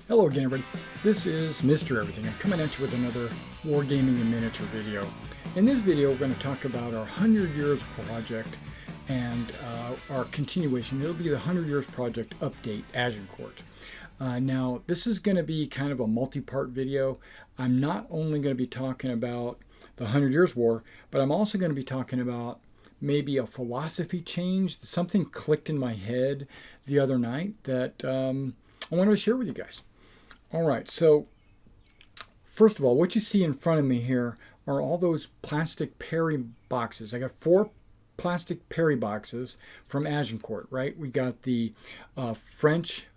Hello again, everybody. This is Mr. Everything. I'm coming at you with another Wargaming in Miniature video. In this video, we're going to talk about our 100 Years project and our continuation. It'll be the 100 Years project update, Agincourt. Now, this is going to be kind of a multi-part video. I'm not only going to be talking about the 100 Years War, but I'm also going to be talking about maybe a philosophy change. Something clicked in my head the other night that I wanted to share with you guys. All right, so first of all, what you see in front of me here are all those plastic Perry boxes. I got 4 plastic Perry boxes from Agincourt, right? We got the French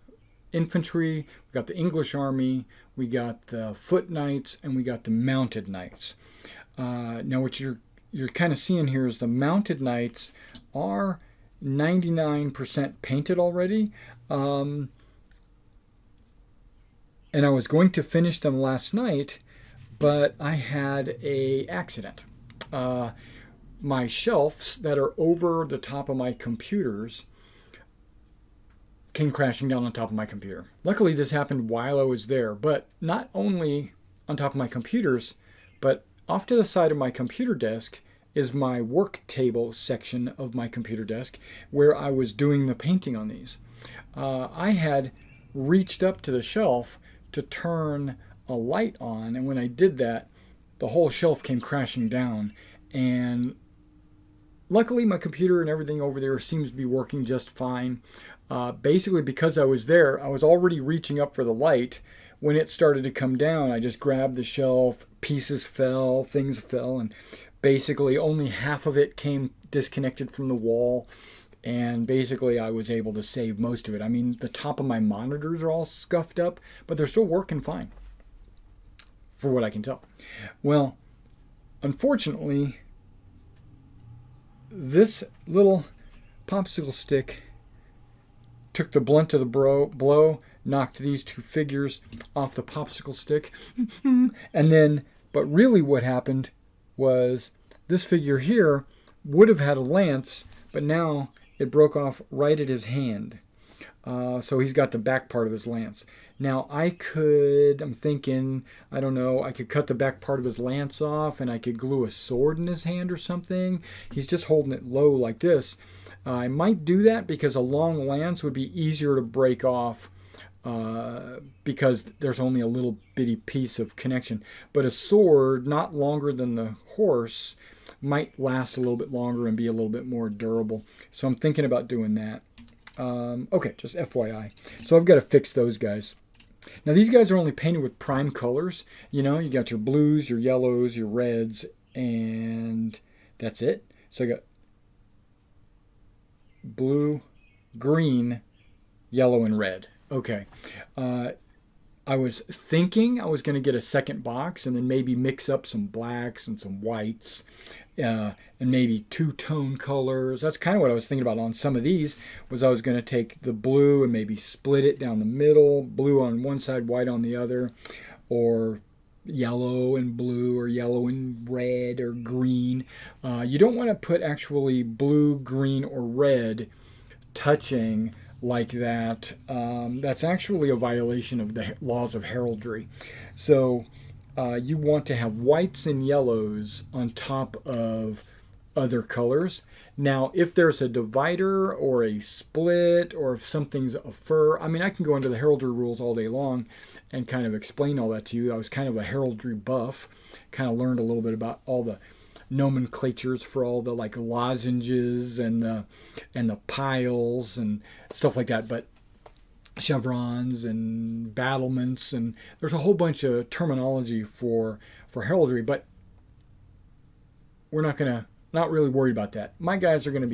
infantry, we got the English army, we got the foot knights, and we got the mounted knights. Now what you're kind of seeing here is the mounted knights are 99% painted already. And I was going to finish them last night, but I had an accident. My shelves that are over the top of my computers came crashing down on top of my computer. Luckily, this happened while I was there, but not only on top of my computers, but off to the side of my computer desk is my work table section of my computer desk where I was doing the painting on these. I had reached up to the shelf to turn a light on, and when I did that, the whole shelf came crashing down. And luckily my computer and everything over there seems to be working just fine. Basically, because I was there, I was already reaching up for the light. When it started to come down, I just grabbed the shelf, pieces fell, things fell, and basically only half of it came disconnected from the wall. And basically I was able to save most of it. I mean, the top of my monitors are all scuffed up, but they're still working fine, for what I can tell. Well, unfortunately, this little popsicle stick took the blunt of the blow, knocked these 2 figures off the popsicle stick. And then, but really what happened was this figure here would have had a lance, but now it broke off right at his hand. So he's got the back part of his lance. Now I'm thinking, I don't know, I could cut the back part of his lance off and I could glue a sword in his hand or something. He's just holding it low like this. I might do that because a long lance would be easier to break off because there's only a little bitty piece of connection. But a sword, not longer than the horse, might last a little bit longer and be a little bit more durable. So I'm thinking about doing that. Okay, just FYI. So I've got to fix those guys. Now these guys are only painted with prime colors. You know, you got your blues, your yellows, your reds, and that's it. So I got blue, green, yellow, and red. Okay. I was thinking I was going to get a second box and then maybe mix up some blacks and some whites and maybe 2-tone colors. That's kind of what I was thinking about on some of these, was I was going to take the blue and maybe split it down the middle, blue on one side, white on the other, or yellow and blue, or yellow and red, or green. You don't want to put actually blue, green, or red touching like that. That's actually a violation of the laws of heraldry. So you want to have whites and yellows on top of other colors. Now, if there's a divider or a split, or if something's a fur, I mean, I can go into the heraldry rules all day long and kind of explain all that to you. I was kind of a heraldry buff, kind of learned a little bit about all the nomenclatures for all the like lozenges and the piles and stuff like that, but chevrons and battlements, and there's a whole bunch of terminology for heraldry, but we're not really worried about that. My guys are going to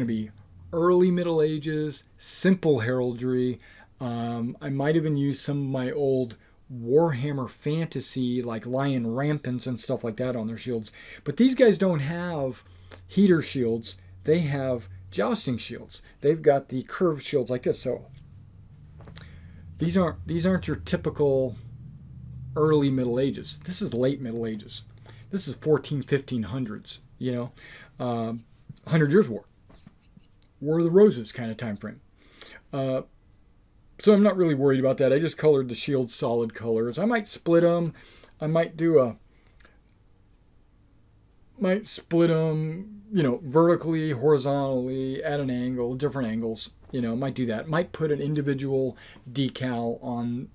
be early Middle Ages, simple heraldry. I might even use some of my old Warhammer Fantasy, like lion rampants and stuff like that on their shields. But these guys don't have heater shields. They have jousting shields. They've got the curved shields like this. So these aren't your typical early Middle Ages. This is late Middle Ages. This is 1500s, you know, 100 Years War. War of the Roses kind of time frame. So I'm not really worried about that. I just colored the shield solid colors. I might split them. I might do a might split them, vertically, horizontally, at an angle, different angles. Might do that. Might put an individual decal on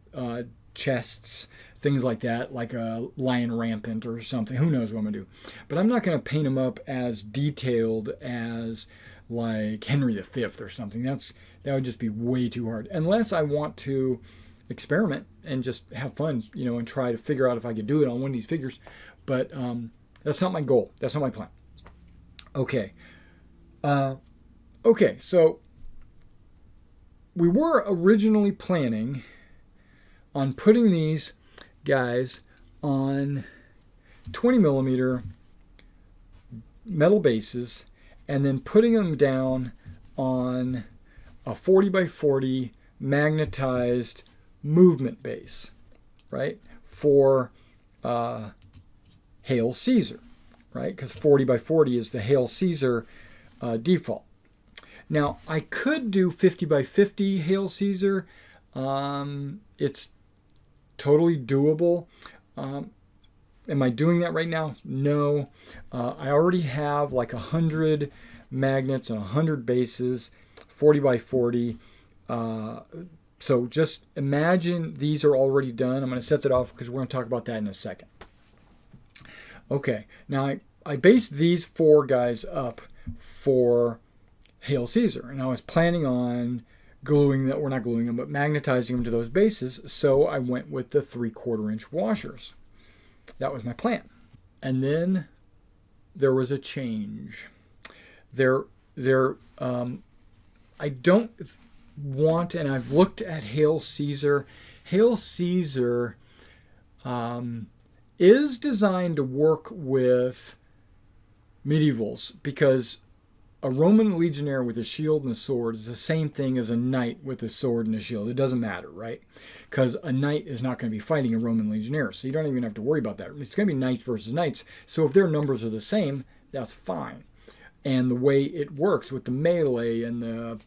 chests, things like that, like a lion rampant or something. Who knows what I'm gonna do? But I'm not gonna paint them up as detailed as like Henry V or something. That would just be way too hard. Unless I want to experiment and just have fun, and try to figure out if I could do it on one of these figures. But that's not my goal. That's not my plan. Okay. Okay, so we were originally planning on putting these guys on 20 millimeter metal bases and then putting them down on a 40 by 40 magnetized movement base, right? For Hail Caesar, right? Because 40 by 40 is the Hail Caesar default. Now, I could do 50 by 50 Hail Caesar. It's totally doable. Am I doing that right now? No. I already have like 100 magnets and 100 bases, 40 by 40. So just imagine these are already done. I'm going to set that off because we're going to talk about that in a second. Okay, now I based these 4 guys up for Hail Caesar, and I was planning on gluing that, we're not gluing them, but magnetizing them to those bases, so I went with the 3/4 inch washers. That was my plan. And then there was a change. I don't want, and I've looked at Hail Caesar. Hail Caesar is designed to work with medievals because a Roman legionnaire with a shield and a sword is the same thing as a knight with a sword and a shield. It doesn't matter, right? Because a knight is not going to be fighting a Roman legionnaire, so you don't even have to worry about that. It's going to be knights versus knights, so if their numbers are the same, that's fine. And the way it works with the melee and the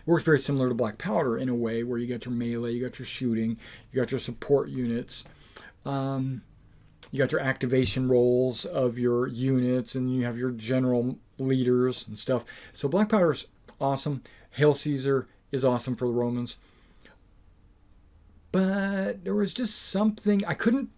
works very similar to Black Powder in a way where you got your melee, you got your shooting, you got your support units, you got your activation roles of your units, and you have your general leaders and stuff. So Black Powder is awesome. Hail Caesar is awesome for the Romans. But there was just something I couldn't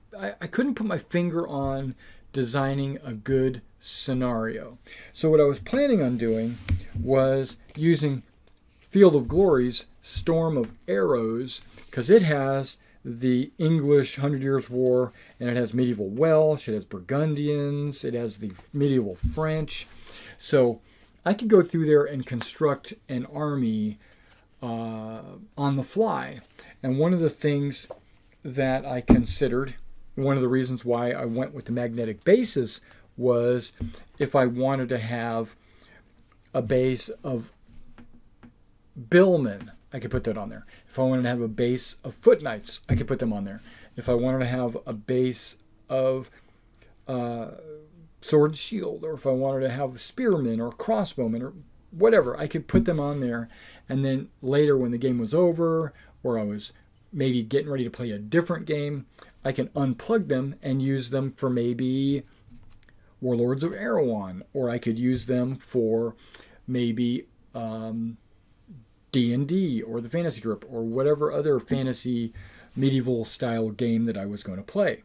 put my finger on designing a good scenario. So what I was planning on doing was using Field of Glory's Storm of Arrows, because it has the English 100 Years' War, and it has medieval Welsh, it has Burgundians, it has the medieval French. So I could go through there and construct an army on the fly. And one of the things that I considered, one of the reasons why I went with the magnetic bases, was if I wanted to have a base of billmen, I could put that on there. If I wanted to have a base of foot knights, I could put them on there. If I wanted to have a base of sword and shield, or if I wanted to have spearmen or crossbowmen or whatever, I could put them on there. And then later when the game was over, or I was maybe getting ready to play a different game, I can unplug them and use them for maybe Warlords of Erewhon, or I could use them for maybe D&D or the Fantasy Trip or whatever other fantasy medieval style game that I was going to play.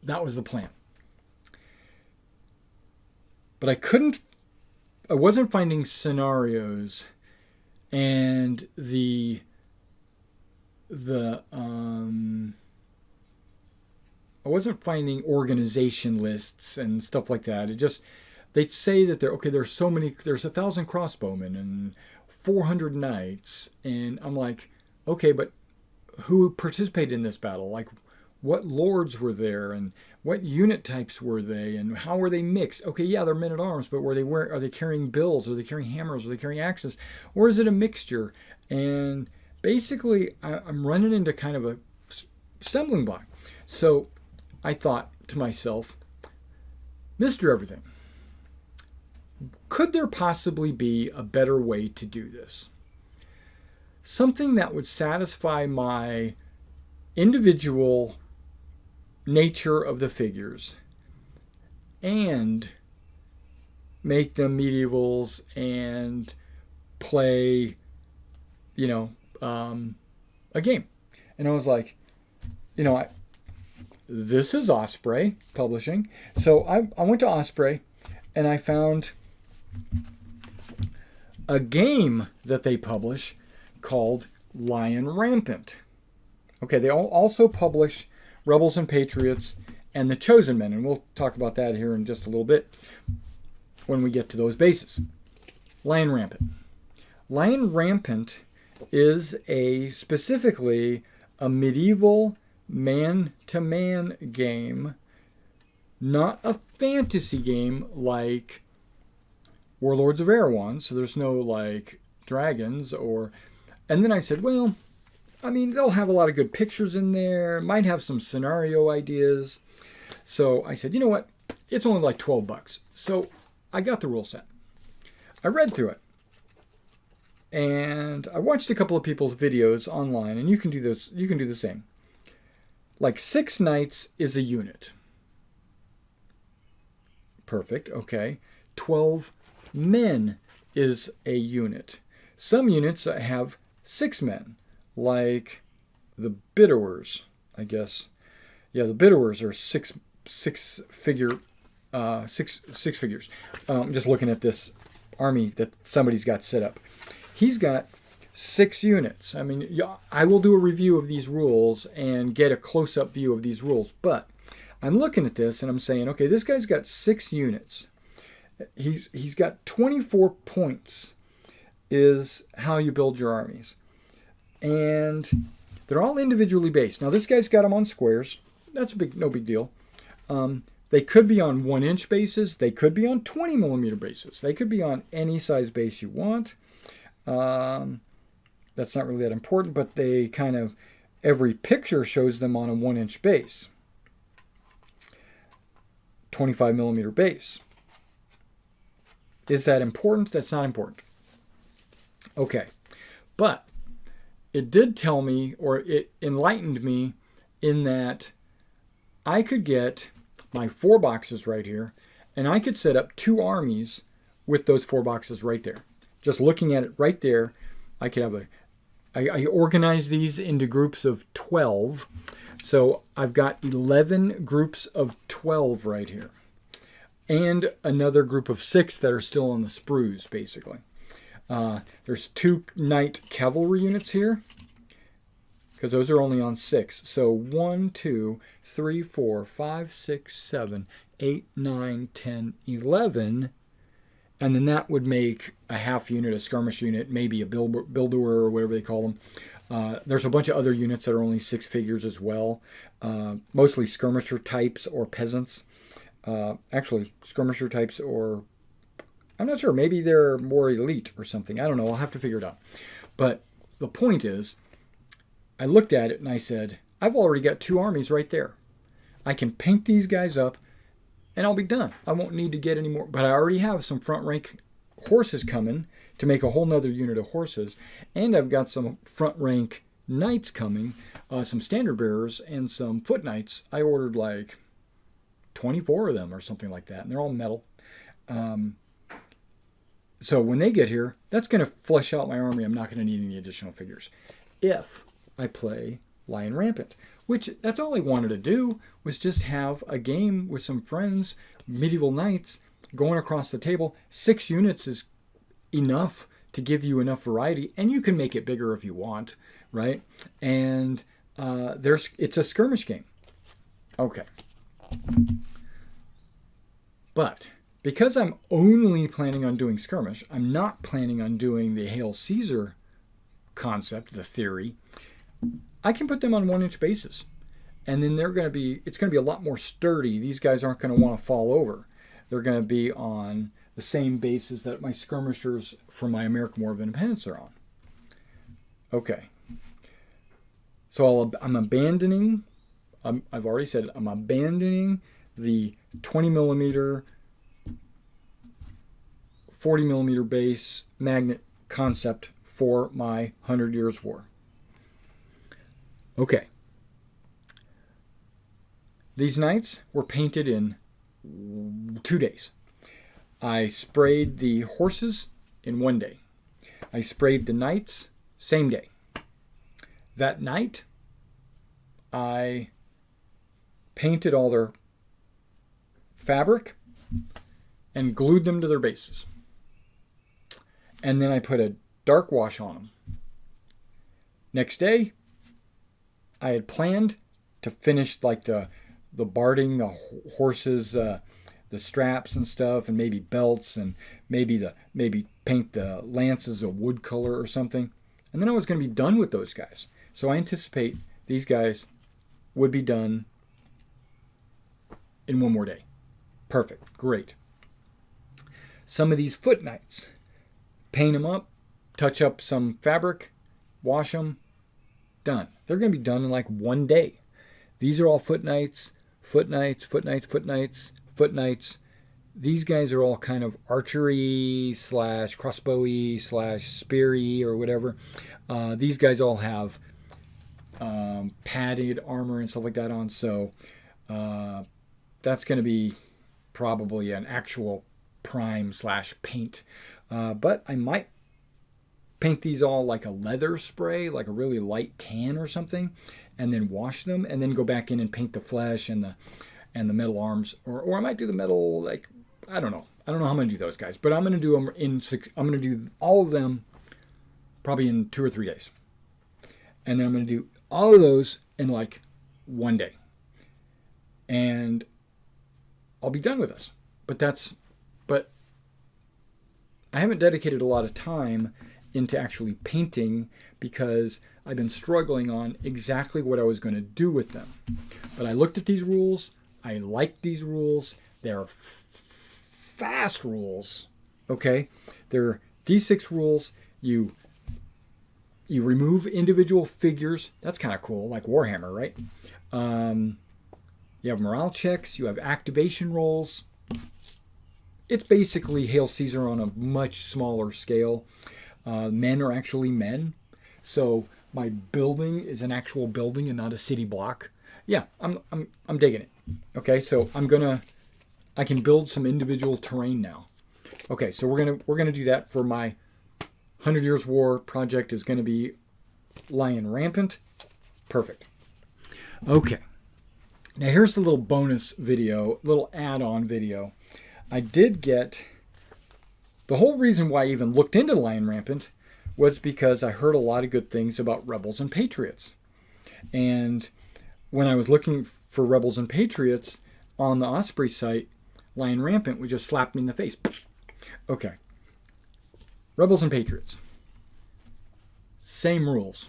That was the plan. But I wasn't finding scenarios, and I wasn't finding organization lists and stuff like that. They'd say that there's 1,000 crossbowmen and 400 knights, and I'm like, okay, but who participated in this battle? Like, what lords were there, and what unit types were they, and how were they mixed? Okay, yeah, they're men at arms, but are they carrying bills? Are they carrying hammers? Are they carrying axes? Or is it a mixture? And basically, I'm running into kind of a stumbling block. So I thought to myself, Mr. Everything, could there possibly be a better way to do this? Something that would satisfy my individual nature of the figures and make them medievals and play, a game. And I was like, this is Osprey Publishing. So I went to Osprey and I found a game that they publish called Lion Rampant. Okay, they also publish Rebels and Patriots and The Chosen Men, and we'll talk about that here in just a little bit when we get to those bases. Lion Rampant. Lion Rampant is specifically a medieval man-to-man game, not a fantasy game like Warlords of Erewhon, so there's no like dragons or... And then I said, well, they'll have a lot of good pictures in there, might have some scenario ideas. So I said, you know what? It's only like $12. So I got the rule set. I read through it. And I watched a couple of people's videos online, and you can do this. You can do the same. Like 6 knights is a unit. Perfect. Okay. 12 men is a unit. Some units have 6 men, like the Bidowers, I guess. Yeah, the Bidowers are six figures. I'm just looking at this army that somebody's got set up. He's got 6 units. I will do a review of these rules and get a close-up view of these rules, but I'm looking at this and I'm saying, okay, this guy's got 6 units. He's got 24 points is how you build your armies. And they're all individually based. Now, this guy's got them on squares. That's no big deal. They could be on 1-inch bases. They could be on 20 millimeter bases. They could be on any size base you want. That's not really that important, but they kind of, every picture shows them on a 1-inch base. 25 millimeter base. Is that important? That's not important. Okay. But it did tell me, or it enlightened me in that I could get my 4 boxes right here, and I could set up 2 armies with those 4 boxes right there. Just looking at it right there, I could have I organize these into groups of 12. So I've got 11 groups of 12 right here. And another group of 6 that are still on the sprues, basically. There's 2 knight cavalry units here, because those are only on 6. So 1, 2, 3, 4, 5, 6, 7, 8, 9, 10, 11. And then that would make a half unit, a skirmish unit, maybe a builder or whatever they call them. There's a bunch of other units that are only 6 figures as well. Mostly skirmisher types or peasants. Actually, skirmisher types or... I'm not sure. Maybe they're more elite or something. I don't know. I'll have to figure it out. But the point is, I looked at it and I said, I've already got 2 armies right there. I can paint these guys up and I'll be done. I won't need to get any more. But I already have some front rank horses coming to make a whole nother unit of horses. And I've got some front rank knights coming, some standard bearers and some foot knights. I ordered like 24 of them or something like that. And they're all metal. So when they get here, that's going to flesh out my army. I'm not going to need any additional figures. If I play Lion Rampant, which that's all I wanted to do, was just have a game with some friends, medieval knights, going across the table. 6 units is enough to give you enough variety, and you can make it bigger if you want, right? And it's a skirmish game. Okay. But because I'm only planning on doing skirmish, I'm not planning on doing the Hail Caesar concept, the theory. I can put them on 1-inch bases. And then it's going to be a lot more sturdy. These guys aren't going to want to fall over. They're going to be on the same bases that my skirmishers from my American War of Independence are on. Okay. So I'm abandoning, I've already said I'm abandoning the 20 millimeter 40 millimeter base magnet concept for my 100 Years War. Okay. These knights were painted in 2 days. I sprayed the horses in 1 day. I sprayed the knights same day. That night, I painted all their fabric and glued them to their bases. And then I put a dark wash on them. Next day, I had planned to finish like the barding, the horses, the straps and stuff, and maybe belts, and maybe paint the lances a wood color or something. And then I was going to be done with those guys. So I anticipate these guys would be done in 1 more day. Perfect. Great. Some of these foot knights, paint them up, touch up some fabric, wash them, done. They're going to be done in like 1 day. These are all foot knights, foot knights, foot knights, foot knights, foot knights. These guys are all kind of archery / crossbowy / speary or whatever. These guys all have padded armor and stuff like that on. So that's going to be probably an actual prime / paint. But I might paint these all like a leather spray, like a really light tan or something, and then wash them, and then go back in and paint the flesh and the metal arms, or I might do the metal, like, I don't know how I'm going to do those guys, but I'm going to do them I'm going to do all of them probably in 2 or 3 days, and then I'm going to do all of those in like 1 day, and I'll be done with this. But I haven't dedicated a lot of time into actually painting because I've been struggling on exactly what I was going to do with them. But I looked at these rules. I like these rules. They're fast rules. Okay? They're D6 rules. You remove individual figures. That's kind of cool, like Warhammer, right? You have morale checks. You have activation rolls. It's basically Hail Caesar on a much smaller scale. Men are actually men. So my building is an actual building and not a city block. Yeah, I'm digging it. Okay, so I can build some individual terrain now. Okay, so we're gonna do that for my 100 Years War project. Is gonna be Lion Rampant. Perfect. Okay. Now here's the little bonus video, little add-on video. I did get, the whole reason why I even looked into Lion Rampant was because I heard a lot of good things about Rebels and Patriots. And when I was looking for Rebels and Patriots on the Osprey site, Lion Rampant would just slap me in the face. Okay. Rebels and Patriots. Same rules.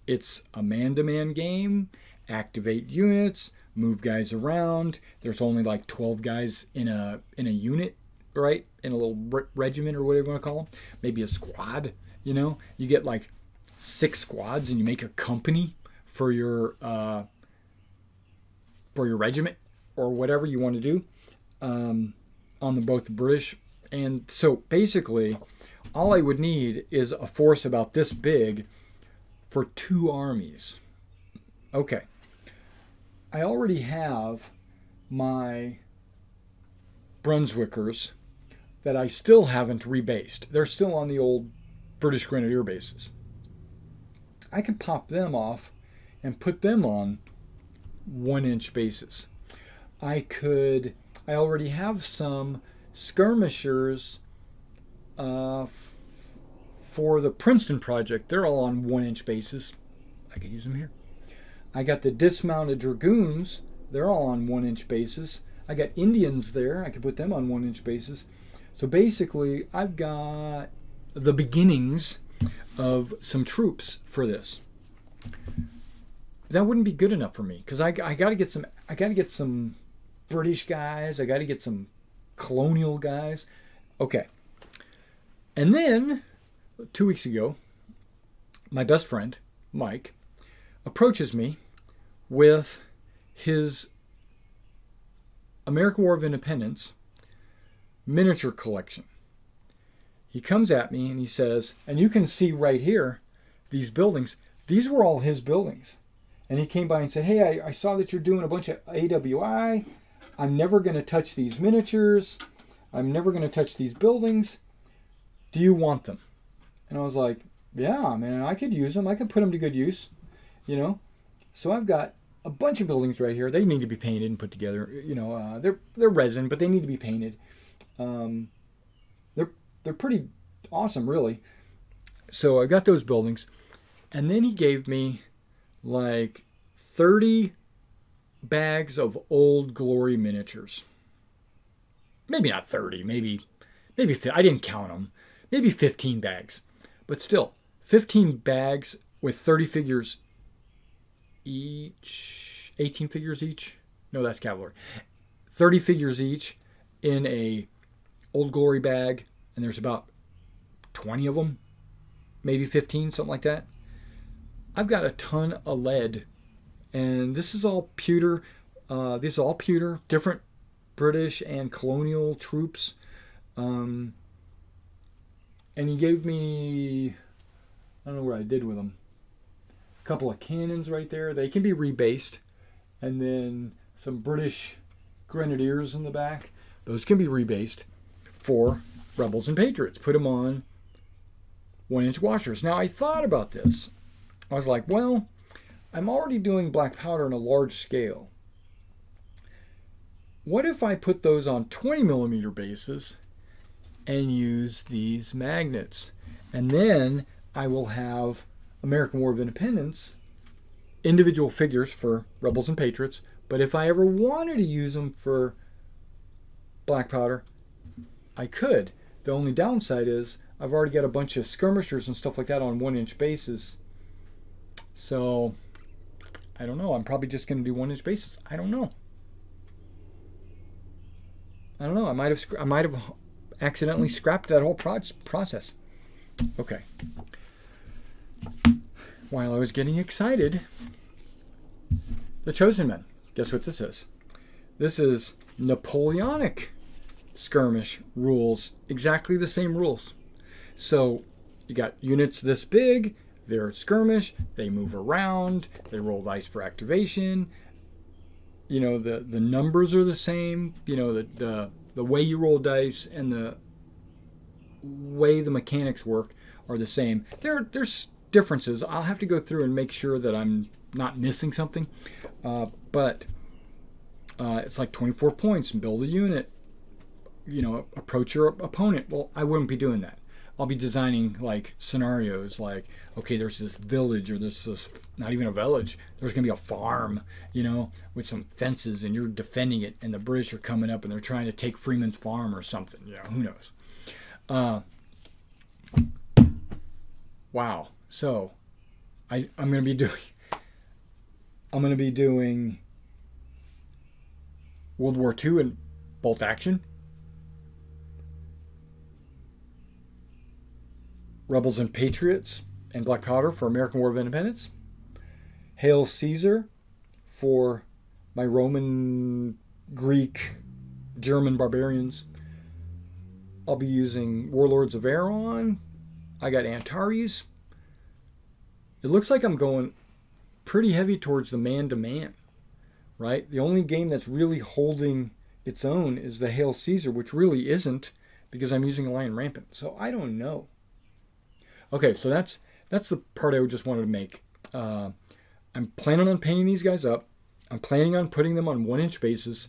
It's a man-to-man game. Activate units. Move guys around. There's only like 12 guys in a unit, right? In a little regiment or whatever you want to call them. Maybe a squad, you know? You get like 6 squads and you make a company for your regiment or whatever you want to do on both the British. And so basically, all I would need is a force about this big for 2 armies. Okay. I already have my Brunswickers that I still haven't rebased. They're still on the old British Grenadier bases. I could pop them off and put them on 1-inch bases. I already have some skirmishers for the Princeton project. They're all on 1-inch bases. I could use them here. I got the dismounted dragoons. They're all on 1-inch bases. I got Indians there. I could put them on 1-inch bases. So basically, I've got the beginnings of some troops for this. That wouldn't be good enough for me because I got to get some. I got to get some British guys. I got to get some colonial guys. Okay. And then 2 weeks ago, my best friend Mike approaches me with his American War of Independence miniature collection. he comes at me and he says, and you can see right here, these buildings, these were all his buildings. And he came by and said, hey, I saw that you're doing a bunch of AWI. I'm never going to touch these miniatures. I'm never going to touch these buildings. Do you want them? And I was like, yeah, man, I could use them. I could put them to good use, you know. So I've got a bunch of buildings right here. They need to be painted and put together. You know, they're resin, but they need to be painted. They're pretty awesome, really. So I got those buildings, and then he gave me like 30 bags of Old Glory miniatures. Maybe not 30, maybe I didn't count them. Maybe 15 bags. But still, 15 bags with 30 figures each, 18 figures each. No, that's cavalry. 30 figures each in a Old Glory bag, and there's about 20 of them, maybe 15, something like that. I've got a ton of lead, and this is all pewter. These are all pewter, different British and colonial troops. And he gave me, I don't know what I did with them, a couple of cannons right there. They can be rebased. And then some British grenadiers in the back. Those can be rebased for Rebels and Patriots. Put them on 1-inch washers. Now, I thought about this. I was like, well, I'm already doing black powder on a large scale. What if I put those on 20 millimeter bases and use these magnets? And then I will have American War of Independence, individual figures for Rebels and Patriots. But if I ever wanted to use them for black powder, I could. The only downside is I've already got a bunch of skirmishers and stuff like that on 1-inch bases. So, I don't know. I'm probably just going to do 1-inch bases. I don't know. I might have accidentally scrapped that whole process. Okay. While I was getting excited, the Chosen Men. Guess what this is? This is Napoleonic skirmish rules. Exactly the same rules. So you got units this big. They're skirmish. They move around. They roll dice for activation. You know, the numbers are the same. You know, the way you roll dice and the way the mechanics work are the same. There's differences. I'll have to go through and make sure that I'm not missing something. But it's like 24 points and build a unit. You know, approach your opponent. Well, I wouldn't be doing that. I'll be designing like scenarios like, okay, there's this village, or there's this, not even a village, there's going to be a farm, you know, with some fences, and you're defending it, and the British are coming up and they're trying to take Freeman's Farm or something. You know, who knows? Wow. So I'm going to be doing World War II and bolt action. Rebels and Patriots and black powder for American War of Independence. Hail Caesar for my Roman, Greek, German barbarians. I'll be using Warlords of Aeron. I got Antares. It looks like I'm going pretty heavy towards the man-to-man, right? The only game that's really holding its own is the Hail Caesar, which really isn't, because I'm using a Lion Rampant. So I don't know. Okay, so that's the part I just wanted to make. I'm planning on painting these guys up. I'm planning on putting them on 1-inch bases.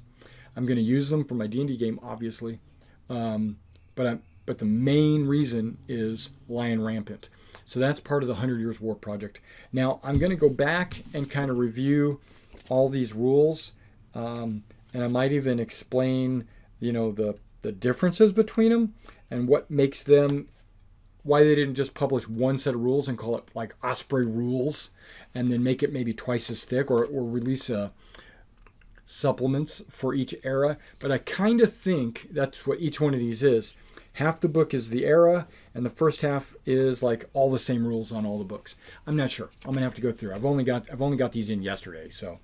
I'm going to use them for my D&D game, obviously. But the main reason is Lion Rampant. So that's part of the 100 Years War project. Now, I'm going to go back and kind of review all these rules. And I might even explain, you know, the differences between them and what makes them, why they didn't just publish one set of rules and call it like Osprey rules and then make it maybe twice as thick, or release supplements for each era. But I kind of think that's what each one of these is. Half the book is the era, and the first half is like all the same rules on all the books. I'm not sure. I'm gonna have to go through. I've only got these in yesterday. So,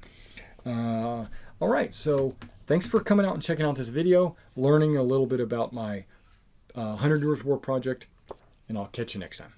all right. So thanks for coming out and checking out this video, learning a little bit about my 100 Years War Project, and I'll catch you next time.